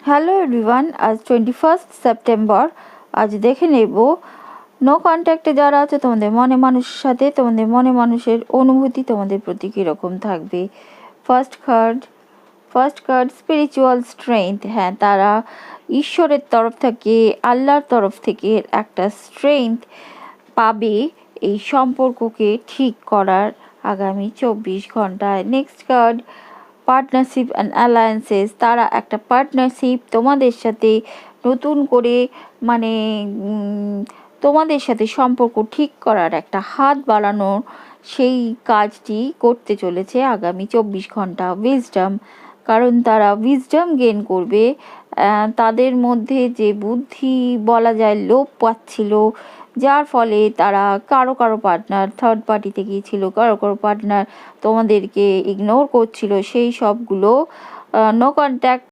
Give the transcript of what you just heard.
Hello everyone, আজ 21 September. আজ দেখে নেব নো কন্ট্যাক্টে যারা আছে তোমাদের মনে মানুষের সাথে তোমাদের মনে মানুষের অনুভূতি তোমাদের প্রতি কীরকম থাকবে। First card spiritual strength. হ্যাঁ, তারা ঈশ্বরের তরফ থেকে, আল্লাহর তরফ থেকে একটা স্ট্রেংথ পাবে এই সম্পর্ককে ঠিক করার আগামী 24 ঘন্টায়। Next card partnership and alliances. তারা একটা পার্টনারশিপ তোমাদের সাথে নতুন করে মানে তোমাদের সাথে সম্পর্ক ঠিক করার একটা হাত বাড়ানো, সেই কাজটি করতে চলেছে আগামী 24 ঘন্টা। উইজডম, কারণ তারা উইজডম গেইন করবে। তাদের মধ্যে যে বুদ্ধি বলা যায় লোপ পাচ্ছিল, যার ফলে তারা কারো পার্টনার থার্ড পার্টিতে গিয়েছিল, কারো পার্টনার তোমাদেরকে ইগনোর করছিল, সেই সবগুলো নো কন্ট্যাক্ট